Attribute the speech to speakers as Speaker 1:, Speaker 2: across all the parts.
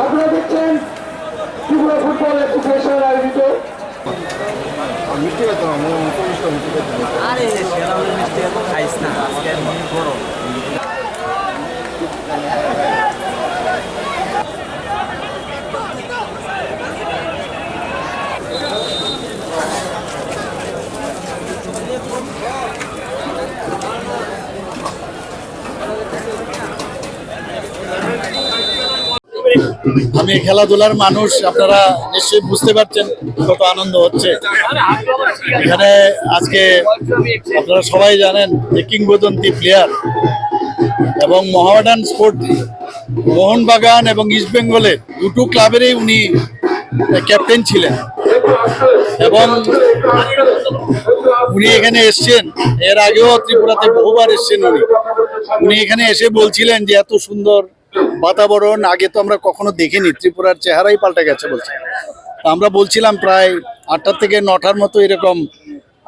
Speaker 1: আপনারা দেখছেন Tripura football association আয়োজিত
Speaker 2: আমি খেলাধুলার মানুষ, আপনারা নিশ্চয়ই বুঝতে পারছেন কত আনন্দ হচ্ছে এখানে আজকে। আপনারা সবাই জানেন যে কিংবদন্তি প্লেয়ার এবং মোহামেডান স্পোর্ট, মোহনবাগান এবং ইস্ট বেঙ্গলের দুটো ক্লাবেরই উনি ক্যাপ্টেন ছিলেন এবং উনি এখানে এসছেন। এর আগেও ত্রিপুরাতে বহুবার এসছেন উনি এখানে এসে বলছিলেন যে এত সুন্দর বাতাবরণ আগে তো আমরা কখনো দেখিনি, ত্রিপুরার চেহারাই পাল্টে গেছে বলছে। আমরা বলছিলাম প্রায় 8টা থেকে 9টার মতো এরকম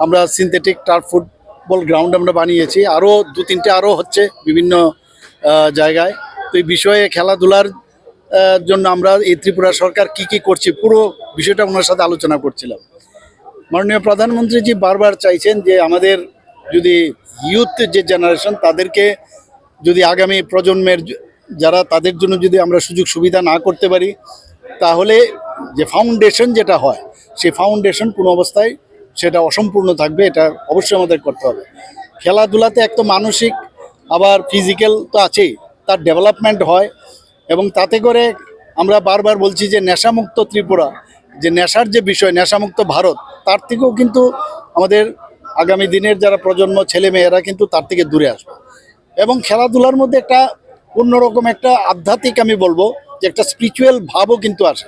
Speaker 2: আমরা সিনথেটিক টার্ফ ফুটবল গ্রাউন্ড আমরা বানিয়েছি, আরও 2-3টে আরও হচ্ছে বিভিন্ন জায়গায়। তো এই বিষয়ে খেলাধুলার জন্য আমরা এই ত্রিপুরা সরকার কি করছি পুরো বিষয়টা ওনার সাথে আলোচনা করছিলাম। মাননীয় প্রধানমন্ত্রীজি বারবার চাইছেন যে আমাদের যদি ইউথ যে জেনারেশন তাদেরকে যদি আগামী প্রজন্মের যারা তাদের জন্য যদি আমরা সুযোগ সুবিধা না করতে পারি তাহলে যে ফাউন্ডেশন যেটা হয় সেই ফাউন্ডেশন কোনো অবস্থায় সেটা অসম্পূর্ণ থাকবে। এটা অবশ্যই আমাদের করতে হবে। খেলাধুলাতে এক তো মানসিক আবার ফিজিক্যাল তো আছেই, তার ডেভেলপমেন্ট হয় এবং তাতে করে আমরা বারবার বলছি যে নেশামুক্ত ত্রিপুরা, যে নেশার যে বিষয়, নেশামুক্ত ভারত, তার থেকেও কিন্তু আমাদের আগামী দিনের যারা প্রজন্ম ছেলেমেয়েরা কিন্তু তার থেকে দূরে আসবে। এবং খেলাধুলার মধ্যে একটা অন্যরকম একটা আধ্যাত্মিক, আমি বলবো যে একটা স্পিরিচুয়াল ভাবও কিন্তু আসে।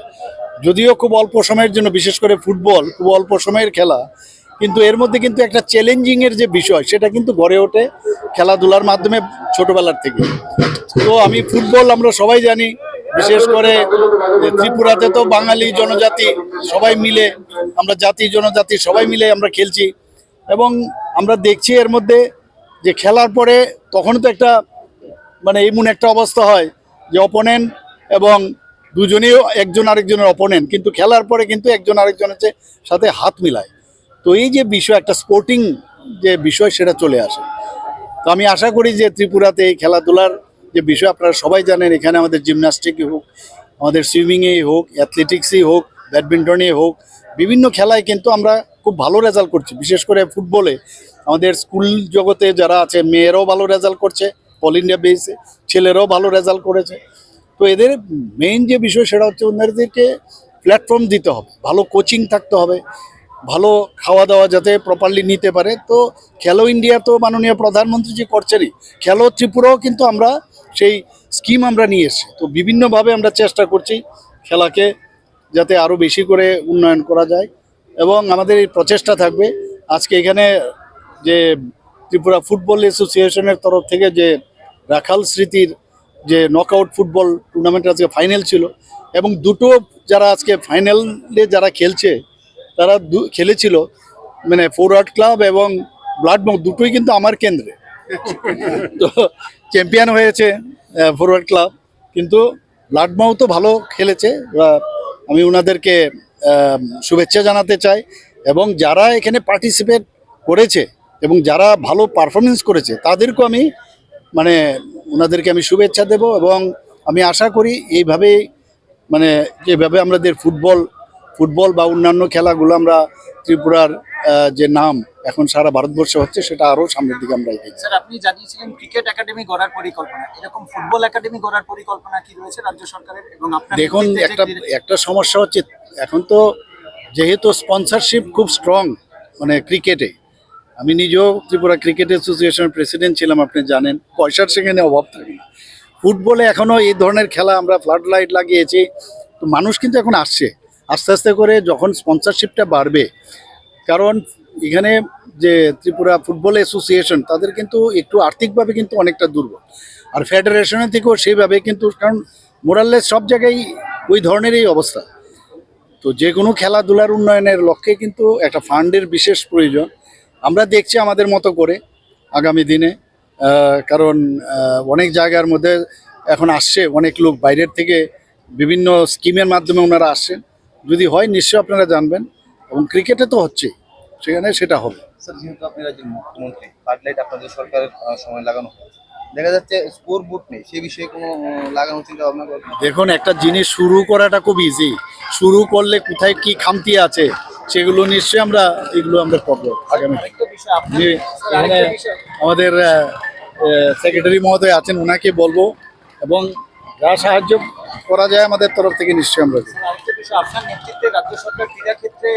Speaker 2: যদিও খুব অল্প সময়ের জন্য, বিশেষ করে ফুটবল খুব অল্প সময়ের খেলা, কিন্তু এর মধ্যে কিন্তু একটা চ্যালেঞ্জিংয়ের যে বিষয় সেটা কিন্তু গড়ে ওঠে খেলাধুলার মাধ্যমে ছোটোবেলার থেকে। তো আমি ফুটবল আমরা সবাই জানি, বিশেষ করে ত্রিপুরাতে তো বাঙালি জনজাতি সবাই মিলে, আমরা জাতি জনজাতি সবাই মিলে আমরা খেলছি এবং আমরা দেখছি এর মধ্যে যে খেলার পরে তখন তো একটা মানে এমন একটা অবস্থা হয় যে অপোনেন্ট এবং দুজনেই একজন আরেকজনের অপোনেন্ট, কিন্তু খেলার পরে কিন্তু একজন আরেকজনের সাথে হাত মিলায়। তো এই যে বিষয়, একটা স্পোর্টিং যে বিষয় সেটা চলে আসে। তো আমি আশা করি যে ত্রিপুরাতে এই খেলাধুলার যে বিষয় আপনারা সবাই জানেন, এখানে আমাদের জিমন্যাস্টিকই হোক, আমাদের সুইমিংয়েই হোক, অ্যাথলেটিক্সই হোক, ব্যাডমিন্টনেই হোক, বিভিন্ন খেলায় কিন্তু আমরা খুব ভালো রেজাল্ট করছি। বিশেষ করে ফুটবলে আমাদের স্কুল জগতে যারা আছে মেয়েরাও ভালো রেজাল্ট করছে, অল ইন্ডিয়া বেসে ছেলেরাও ভালো রেজাল্ট করেছে। তো এদের মেইন যে বিষয় সেটা হচ্ছে ওনাদেরকে প্ল্যাটফর্ম দিতে হবে, ভালো কোচিং থাকতে হবে, ভালো খাওয়া দাওয়া যাতে প্রপারলি নিতে পারে। তো খেলো ইন্ডিয়া তো মাননীয় প্রধানমন্ত্রী যে করছেনই, খেলো ত্রিপুরাও কিন্তু আমরা সেই স্কিম আমরা নিয়ে এসেছি। তো বিভিন্নভাবে আমরা চেষ্টা করছি খেলাকে যাতে আরও বেশি করে উন্নয়ন করা যায় এবং আমাদের এই প্রচেষ্টা থাকবে। আজকে এখানে যে ত্রিপুরা ফুটবল অ্যাসোসিয়েশনের তরফ থেকে যে রাখাল স্মৃতির যে নকআউট ফুটবল টুর্নামেন্ট আজকে ফাইনাল ছিল এবং দুটো যারা আজকে ফাইনালে যারা খেলছে তারা খেলেছিল মানে ফরওয়ার্ড ক্লাব এবং ব্লাডমাউথ, দুটোই কিন্তু আমার কেন্দ্রে। তো চ্যাম্পিয়ন হয়েছে ফরওয়ার্ড ক্লাব, কিন্তু ব্লাডমাউথও ভালো খেলেছে। আমি ওনাদেরকে শুভেচ্ছা জানাতে চাই এবং যারা এখানে পার্টিসিপেট করেছে এবং যারা ভালো পারফরমেন্স করেছে তাদেরকেও আমি মানে ওনাদেরকে আমি শুভেচ্ছা দেব এবং আমি আশা করি এইভাবেই মানে যেভাবে আমাদের ফুটবল বা অন্যান্য খেলাগুলো আমরা ত্রিপুরার যে নাম এখন সারা ভারতবর্ষে হচ্ছে সেটা আরও সামনের দিকে আমরা এগিয়ে।
Speaker 3: স্যার, আপনি জানিয়েছিলেন ক্রিকেট একাডেমি গড়ার পরিকল্পনা, এরকম ফুটবল একাডেমি গড়ার পরিকল্পনা কি রয়েছে রাজ্য সরকারের? এবং আপনার
Speaker 2: দেখুন একটা সমস্যা হচ্ছে এখন তো যেহেতু স্পন্সরশিপ খুব স্ট্রং মানে ক্রিকেটে, আমি নিজেও ত্রিপুরা ক্রিকেট অ্যাসোসিয়েশনের প্রেসিডেন্ট ছিলাম, আপনি জানেন পয়সার সেখানে অভাব থাকে না। ফুটবলে এখনও এই ধরনের খেলা আমরা ফ্লাড লাইট লাগিয়েছি, তো মানুষ কিন্তু এখন আসছে আস্তে আস্তে করে যখন স্পন্সরশিপটা বাড়বে। কারণ এখানে যে ত্রিপুরা ফুটবল অ্যাসোসিয়েশন তাদের কিন্তু একটু আর্থিকভাবে কিন্তু অনেকটা দুর্বল। আর ফেডারেশনের থেকেও সেইভাবে কিন্তু, কারণ মোরাললেস সব জায়গায় ওই ধরনেরই অবস্থা। তো যে কোনো খেলাধুলার উন্নয়নের লক্ষ্যে কিন্তু একটা ফান্ডের বিশেষ প্রয়োজন। আমরা দেখছি আমাদের মতো করে আগামী দিনে, কারণ অনেক জায়গার মধ্যে এখন আসছে অনেক লোক বাইরের থেকে, বিভিন্ন স্কিমের মাধ্যমে ওনারা আসছেন। যদি হয় নিশ্চয়ই আপনারা জানবেন, এবং ক্রিকেটে তো হচ্ছে, সেখানে সেটা হবে।
Speaker 4: স্যার, যেহেতু আপনি রাজ্যের মুখ্যমন্ত্রী, ফ্লাডলাইট আপনাদের সরকারের সময় লাগানো হয়েছে, দেখা যাচ্ছে স্কোর বুট নেই, সেই বিষয়ে কোনো লাগানোর চিন্তা ভাবনা করবেন?
Speaker 2: দেখুন, একটা জিনিস শুরু করাটা খুব ইজি। শুরু করলে কোথায় কি খামতি আছে সেগুলো নিশ্চয়ই এগুলো আমরা করবো আগামী দিনে।
Speaker 3: আরেকটা বিষয় আপনার
Speaker 2: যে
Speaker 3: স্যার, আরেকটা
Speaker 2: এখানে
Speaker 3: বিষয়
Speaker 2: আমাদের সেক্রেটারি মহোদয় আছেন, ওনাকে বলবো, এবং যা সাহায্য করা যায় আমাদের তরফ থেকে নিশ্চয়ই আমরা দেব।
Speaker 3: আরেকটা বিষয়, আপনার নেতৃত্বে রাজ্য সরকার ক্রীড়া ক্ষেত্রে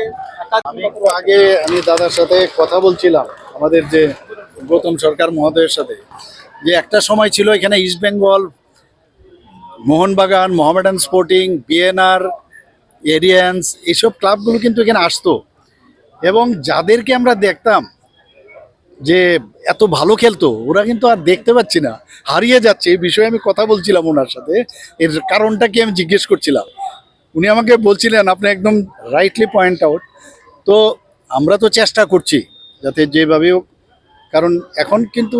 Speaker 2: আমি একটু আগে দাদার সাথে কথা বলছিলাম, আমাদের যে গৌতম সরকার মহোদয়ের সাথে, যে একটা সময় ছিল এখানে east Bengal, Mohun Bagan, Mohammedan sporting, BNR, Aryans, এইসব ক্লাবগুলো কিন্তু এখানে আসতো, এবং যাদেরকে আমরা দেখতাম যে এত ভালো খেলতো, ওরা কিন্তু আর দেখতে পাচ্ছি না, হারিয়ে যাচ্ছে। এই বিষয়ে আমি কথা বলছিলাম ওনার সাথে, এর কারণটা কি আমি জিজ্ঞেস করছিলাম। উনি আমাকে বলছিলেন, আপনি একদম রাইটলি পয়েন্ট আউট। তো আমরা তো চেষ্টা করছি যাতে যেভাবে হোক, কারণ এখন কিন্তু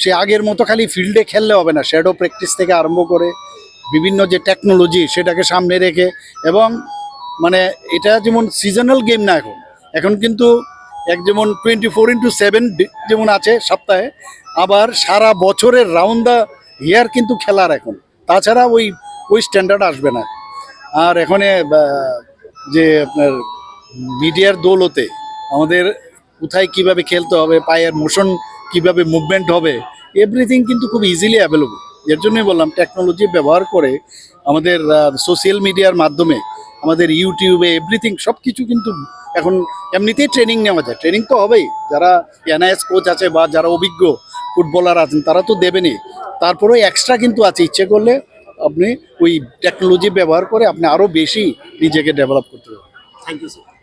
Speaker 2: সে আগের মতো খালি ফিল্ডে খেললে হবে না, শ্যাডো প্র্যাকটিস থেকে আরম্ভ করে বিভিন্ন যে টেকনোলজি সেটাকে সামনে রেখে, এবং মানে এটা যেমন সিজনাল গেম না, এখন কিন্তু যেমন 24/7 যেমন আছে সপ্তাহে, আবার সারা বছরের রাউন্ড দ্য ইয়ার কিন্তু খেলার এখন, তাছাড়া ওই স্ট্যান্ডার্ড আসবে না। আর এখানে যে আপনার মিডিয়ার দৌলতে আমাদের কোথায় কিভাবে খেলতে হবে, পায়ের মোশন কিভাবে মুভমেন্ট হবে, এভরিথিং কিন্তু খুব ইজিলি অ্যাভেলেবল। এর জন্যই বললাম, টেকনোলজি ব্যবহার করে আমাদের সোশ্যাল মিডিয়ার মাধ্যমে, আমাদের ইউটিউবে এভরিথিং সব কিছু কিন্তু এখন এমনিতেই ট্রেনিং নেওয়া যায়। ট্রেনিং তো হবেই, যারা এনআইএস কোচ আছে বা যারা অভিজ্ঞ ফুটবলার আছেন তারা তো দেবেনই, তারপরেও এক্সট্রা কিন্তু আছে। ইচ্ছে করলে আপনি ওই টেকনোলজি ব্যবহার করে আপনি আরও বেশি নিজেকে ডেভেলপ করতে পারবেন।
Speaker 3: Thank you sir.